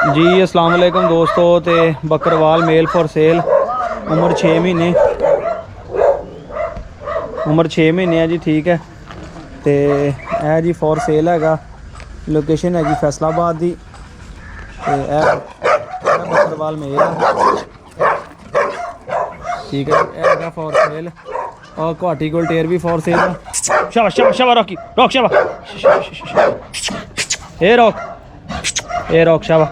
जी अस्सलाम वालेकुम दोस्तों। तो बकरवाल मेल फॉर सेल, उम्र 6 महीने, है जी। ठीक है, तो यह जी फॉर सेल हैगा। लोकेशन हैगी फैसलाबाद दी। तो बकरवाल मेल है, ठीक है। यह फॉर सेल और घाटी गोल्टेर भी फॉर सेल है। शाबाश शाबाश शाबाश, रॉकी रॉक शाबाश, ए रॉक, ए रॉक शाबाश।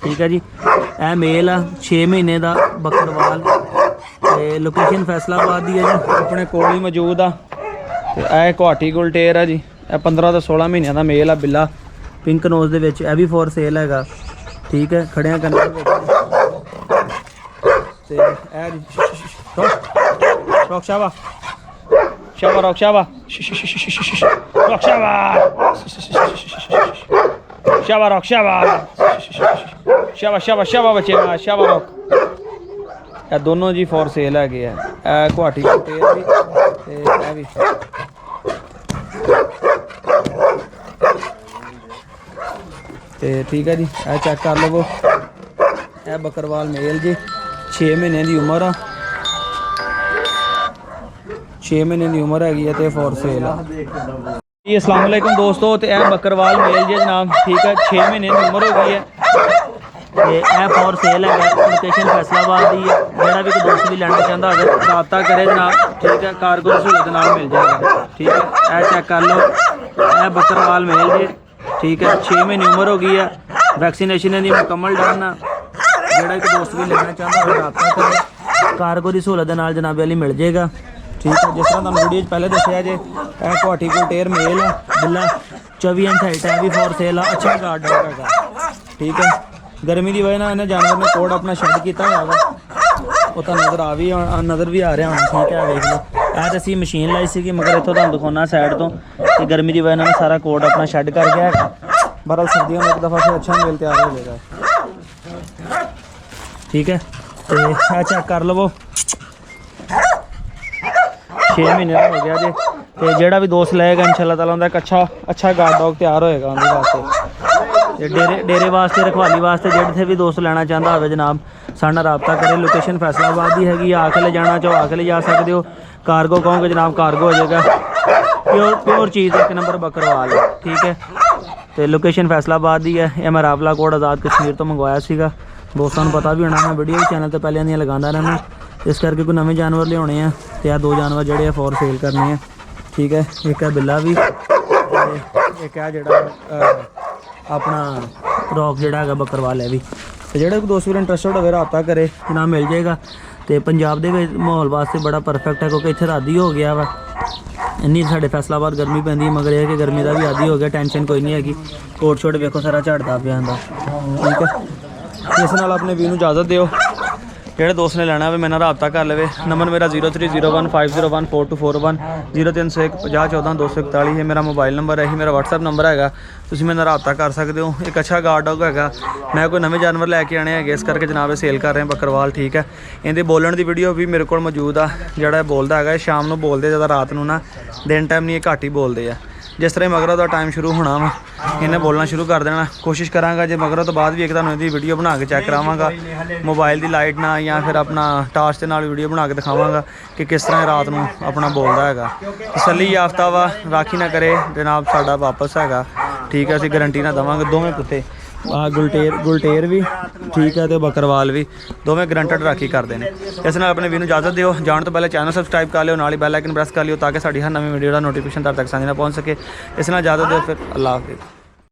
ठीक है जी, यह मेल आ 6 महीने का बकरवाल। तो लोकेशन फैसलाबाद दी है जी, अपने कोल ही मौजूद आ। तो यह घाटी गोल्टेर है जी, यह 15 तो 16 महीनों का मेल आ। बिल्ला पिंक नोज दे विच, यह भी फॉर सेल हैगा। ठीक है, खड़िया करने रॉक शाबा शाबा, रॉक शाबा रॉक शाबा शाबा, रॉक शाबा शाबा शाबा शाबा, बच्चे शाबा रॉक। यह दोनों जी फॉर सेल है। घाटी गोल्टेर भी भी। तो ठीक है जी, यह चेक कर लवो। यह बकरवाल मेल जी, 6 महीने की उम्र आ। 6 महीने की उम्र हैगी है, तो फॉर सेल है जी। अस्सलाम वालेकुम दोस्तों। तो यह बकरवाल मेल जी जनाब, ठीक है। 6 महीने की उम्र हो गई है, तो यह फॉर सेल है। लोकेशन फैसलाबाद की है। जोड़ा भी कोई दोस्त भी लेना चाहता हो रबता करे जनाब, ठीक है। कारगो सहूलत नाल मिल जाएगा, ठीक है। यह चेक कर लो, यह बकरवाल मेल जी, ठीक है। 6 महीने उम्र हो गई है। वैक्सीनेशन की मुकम्मल डन है। जोड़ा कोई दोस्त भी लेना चाहता हो रबता करे, कारगो की सहूलत नाल जनाबे वाली मिल जाएगा, ठीक है। जिस तरह तुम वीडियो पहले दसिया जे, घाटी गोल्टेर मेल है। बिल्ला 24 इंच हाइट है, भी फॉर सेल है। अच्छा गार्ड डॉग है, ठीक है। गर्मी की वजह इन्हें जानवर ने कोड अपना शेड किया हुआ वा, वो तो नज़र नज़र भी आ रहा होना, ठीक है। देख लो, यह तो असी मशीन लाई सी, मगर इतों तुम दिखाना साइड तो गर्मी की वजह सारा कोड अपना शेड कर गया है। बहरहाल सर्दियों में एक दफ़ा फिर अच्छा मेल तैयार हो जाएगा, ठीक है। तो यह चेक कर लवो, 6 महीने का हो गया जी। तो जोड़ा भी दोस्त लेगा इंशाअल्लाह ताला उनका एक अच्छा गार्ड डॉग तैयार होएगा उनके वास्ते। डेरे वास्ते, रखवाली वास्ते, जिथे भी दोस्त लेना चाहता हो जनाब, साढ़े रबता करे। लोकेशन फैसलाबाद की हैगी। आके ले जाना चाहो आके ले जा सकते हो। कारगो कहोगे जनाब, कारगो हो जाएगा। प्योर चीज़, एक नंबर बकरवाल है, ठीक है। तो लोकेशन फैसलाबाद की है। यह मैं रावला कोट आज़ाद कश्मीर तो मंगवाया सीगा। दोस्तों को पता भी होना, मैं वीडियो भी चैनल तो पहले दी लगाता रहना, इस करके कोई नवे जानवर लियाने हैं। तो यह 2 जानवर जोड़े फॉर सेल करने हैं, ठीक है। एक है बिल्ला भी, एक है जोड़ा अपना रॉक जोड़ा है बकरवाल है भी। तो जोड़े कोई दोस्त भी इंटरस्टेड हो रबता करे जनाब, मिल जाएगा। तो पंजाब के माहौल वास्ते बड़ा परफेक्ट है, क्योंकि इतने आदी हो गया वा। इन्नी साढ़े फैसलाबाद गर्मी पैंदी, मगर यह कि गर्मी का भी आदी हो गया। टेंशन कोई नहीं हैगी। कोट शोट वेखो सारा झड़ता पिया, ठीक है। इस नाल अपने वी नूं इजाजत दिओ। जोड़े दोस्त ने लेना है मेरे रबता कर ले। नंबर मेरा 0301501441 0301 50 14 241 है मेरा मोबाइल नंबर है। ही मेरा व्हाट्सएप नंबर है। तुम मेरे रबता कर सकते हो। एक अच्छा गार्ड डॉग है। मैं कोई नवे जानवर लैके आने हैं, इस करके जनाब सेल कर रहे हैं बकरवाल, ठीक है। इनके बोलने की वीडियो भी मेरे को मौजूद आ। जोड़ा बोलता है शाम को बोलते, ज़्यादा रात को ना, दिन टाइम नहीं, घट ही बोलते हैं। जिस तरह मगरों का टाइम शुरू होना वा, इन्हें बोलना शुरू कर देना। कोशिश कराँगा जो मगरों तो बाद भी एक तुहानूं इहदी वीडियो बना के चैक करावांगा, मोबाइल की लाइट ना या फिर अपना टार्च के नाल वीडियो बना के दिखावांगा कि किस तरह रात को अपना बोलता है। तसल्ली याफ्ता वा, राखी ना करे जनाब, साडा वापस है, ठीक है। असीं गारंटी ना देवांगे। दोवें कुत्ते गुलटेर भी, ठीक है, तो बकरवाल भी, दोवें गारंटेड राखी करते हैं। इस नाल अपने वीर नूं इजाजत दिओ। जाण तो पहले चैनल सबसक्राइब कर लियो, नाल ही बैल आइकन प्रेस कर लियो, ताकि साडी हर नवीं वीडियो का नोटिफिकेशन तुहाडे तक आसानी नाल पहुँच सके। इस नाल इजाजत दिओ, फिर अल्लाह हाफिज़।